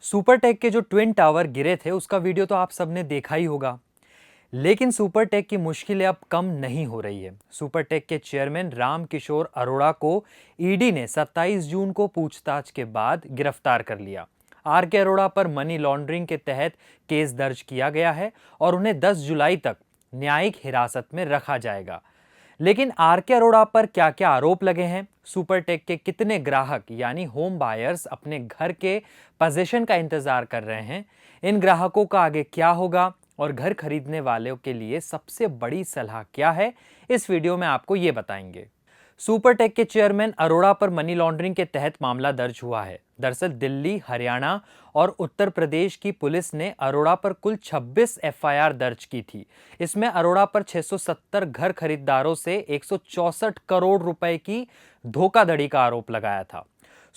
Supertech के जो twin tower गिरे थे उसका वीडियो तो आप सबने देखा ही होगा। लेकिन सुपरटेक की मुश्किलें अब कम नहीं हो रही है। सुपरटेक के चेयरमैन राम किशोर अरोड़ा को ईडी ने 27 जून को पूछताछ के बाद गिरफ्तार कर लिया। आर के अरोड़ा पर मनी लॉन्ड्रिंग के तहत केस दर्ज किया गया है और उन्हें 10 जुलाई तक न्यायिक हिरासत में रखा जाएगा। लेकिन आर के अरोड़ा पर क्या क्या आरोप लगे हैं, सुपरटेक के कितने ग्राहक यानी होम बायर्स अपने घर के पोजीशन का इंतजार कर रहे हैं, इन ग्राहकों का आगे क्या होगा और घर खरीदने वालों के लिए सबसे बड़ी सलाह क्या है, इस वीडियो में आपको ये बताएंगे। सुपरटेक के चेयरमैन अरोड़ा पर मनी लॉन्ड्रिंग के तहत मामला दर्ज हुआ है। दरअसल दिल्ली, हरियाणा और उत्तर प्रदेश की पुलिस ने अरोड़ा पर कुल 26 एफआईआर दर्ज की थी। इसमें अरोड़ा पर 670 घर खरीदारों से 164 करोड़ रुपए की धोखाधड़ी का आरोप लगाया था।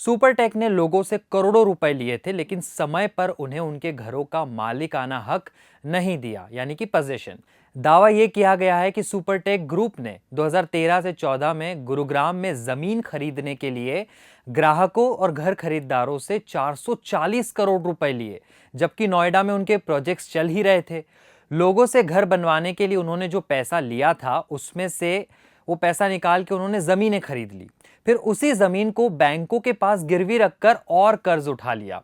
सुपरटेक ने लोगों से करोड़ों रुपए लिए थे, लेकिन समय पर उन्हें उनके घरों का मालिकाना हक नहीं दिया, यानी कि पोजीशन। दावा यह किया गया है कि सुपरटेक ग्रुप ने 2013 से 14 में गुरुग्राम में जमीन खरीदने के लिए ग्राहकों और घर खरीदारों से 440 करोड़ रुपए लिए, जबकि नोएडा में उनके प्रोजेक्ट्स चल ही रहे थे। लोगों से घर बनवाने के लिए उन्होंने जो पैसा लिया था, उसमें से वो पैसा निकाल के उन्होंने जमीनें खरीद ली। फिर उसी जमीन को बैंकों के पास गिरवी रखकर और कर्ज उठा लिया।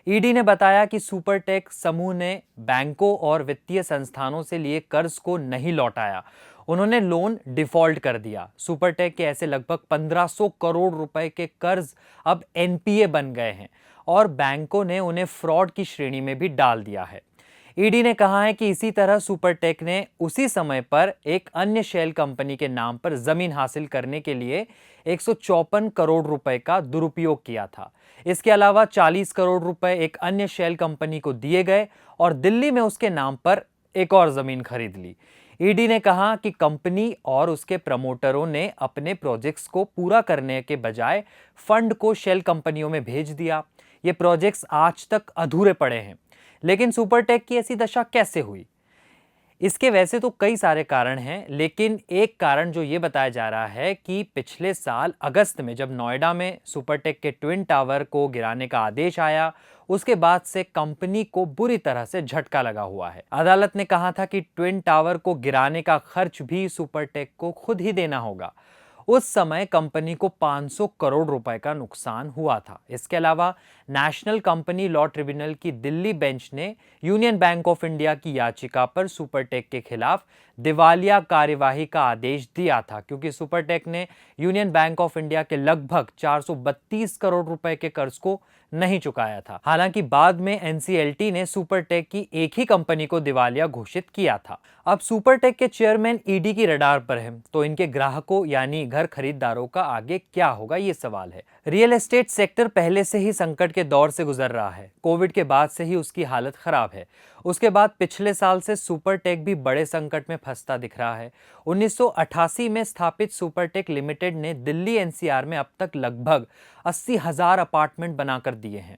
ईडी ने बताया कि सुपरटेक समूह ने बैंकों और वित्तीय संस्थानों से लिए कर्ज को नहीं लौटाया, उन्होंने लोन डिफॉल्ट कर दिया। सुपरटेक के ऐसे लगभग 1500 करोड़ रुपए के कर्ज अब एनपीए बन गए हैं और बैंकों ने उन्हें फ्रॉड की श्रेणी में भी डाल दिया है। ईडी ने कहा है कि इसी तरह सुपरटेक ने उसी समय पर एक अन्य शेल कंपनी के नाम पर जमीन हासिल करने के लिए 154 करोड़ रुपए का दुरुपयोग किया था। इसके अलावा 40 करोड़ रुपए एक अन्य शेल कंपनी को दिए गए और दिल्ली में उसके नाम पर एक और जमीन खरीद ली। ईडी ने कहा कि कंपनी और उसके प्रमोटरों ने अपने प्रोजेक्ट्स को पूरा करने के बजाय फंड को शेल कंपनियों में भेज दिया। ये प्रोजेक्ट्स आज तक अधूरे पड़े हैं। लेकिन सुपरटेक की ऐसी दशा कैसे हुई? इसके वैसे तो कई सारे कारण हैं, लेकिन एक कारण जो ये बताया जा रहा है कि पिछले साल अगस्त में जब नोएडा में सुपरटेक के ट्विन टावर को गिराने का आदेश आया, उसके बाद से कंपनी को बुरी तरह से झटका लगा हुआ है। अदालत ने कहा था कि ट्विन टावर को गिराने का खर्च भी सुपरटेक को खुद ही देना होगा। उस समय कंपनी को 500 करोड़ रुपए का नुकसान हुआ था। इसके अलावा नेशनल कंपनी लॉ ट्रिब्यूनल की दिल्ली बेंच ने यूनियन बैंक ऑफ इंडिया की याचिका पर सुपरटेक के खिलाफ दिवालिया कार्यवाही का आदेश दिया था, क्योंकि सुपरटेक ने यूनियन बैंक ऑफ इंडिया के लगभग 432 करोड़ रुपए के कर्ज को नहीं चुकाया था। हालांकि बाद में एनसीएलटी ने सुपरटेक की एक ही कंपनी को दिवालिया घोषित किया था। अब सुपरटेक के चेयरमैन ईडी की रडार पर हैं, तो इनके ग्राहकों यानी घर खरीदारों का आगे क्या होगा, ये सवाल है। रियल एस्टेट सेक्टर पहले से ही संकट के दौर से गुजर रहा है। कोविड के बाद से ही उसकी हालत खराब है। उसके बाद पिछले साल से सुपरटेक भी बड़े संकट में फंसता दिख रहा है। 1988 में स्थापित सुपरटेक लिमिटेड ने दिल्ली एनसीआर में अब तक लगभग 80,000 अपार्टमेंट बनाकर दिए हैं।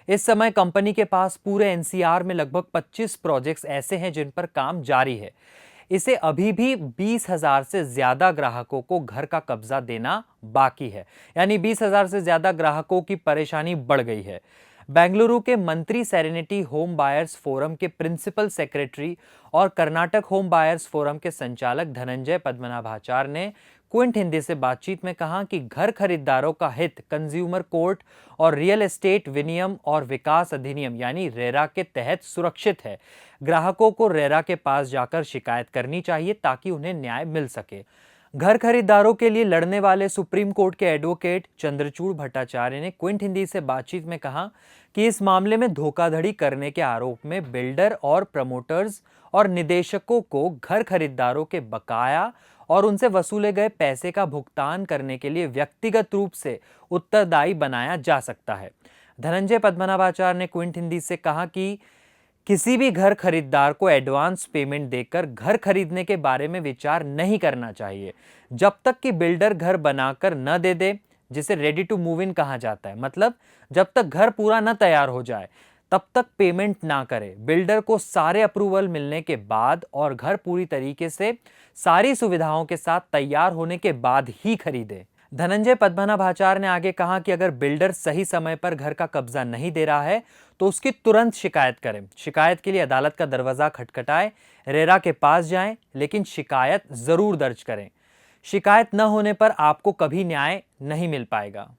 इस समय कंपनी के पास पूरे एनसीआर में लगभग 25 प्रोजेक्ट्स ऐसे हैं जिन पर काम जारी है। इसे अभी भी 20,000 से ज्यादा ग्राहकों को घर का कब्जा देना बाकी है, यानी 20,000 से ज्यादा ग्राहकों की परेशानी बढ़ गई है। बेंगलुरु के मंत्री सेरेनिटी होम बायर्स फोरम के प्रिंसिपल सेक्रेटरी और कर्नाटक होम बायर्स फोरम के संचालक धनंजय पद्मनाभाचार ने क्विंट हिंदी से बातचीत में कहा कि घर खरीदारों का हित कंज्यूमर कोर्ट और रियल एस्टेट विनियम और विकास अधिनियम यानी रेरा के तहत सुरक्षित है। ग्राहकों को रेरा के पास जाकर शिकायत करनी चाहिए ताकि उन्हें न्याय मिल सके। घर खरीदारों के लिए लड़ने वाले सुप्रीम कोर्ट के एडवोकेट चंद्रचूड़ भट्टाचार्य ने क्विंट हिंदी से बातचीत में कहा कि इस मामले में धोखाधड़ी करने के आरोप में बिल्डर और प्रमोटर्स और निदेशकों को घर खरीदारों के बकाया और उनसे वसूले गए पैसे का भुगतान करने के लिए व्यक्तिगत रूप से उत्तरदायी बनाया जा सकता है। धनंजय पद्मनाभाचार्य ने क्विंट हिंदी से कहा कि किसी भी घर खरीदार को एडवांस पेमेंट देकर घर खरीदने के बारे में विचार नहीं करना चाहिए जब तक कि बिल्डर घर बनाकर न दे दे, जिसे रेडी टू मूव इन कहा जाता है। मतलब जब तक घर पूरा न तैयार हो जाए तब तक पेमेंट ना करे। बिल्डर को सारे अप्रूवल मिलने के बाद और घर पूरी तरीके से सारी सुविधाओं के साथ तैयार होने के बाद ही खरीदे। धनंजय पद्मनाभाचार्य ने आगे कहा कि अगर बिल्डर सही समय पर घर का कब्जा नहीं दे रहा है तो उसकी तुरंत शिकायत करें। शिकायत के लिए अदालत का दरवाजा खटखटाएं, रेरा के पास जाएं, लेकिन शिकायत जरूर दर्ज करें। शिकायत न होने पर आपको कभी न्याय नहीं मिल पाएगा।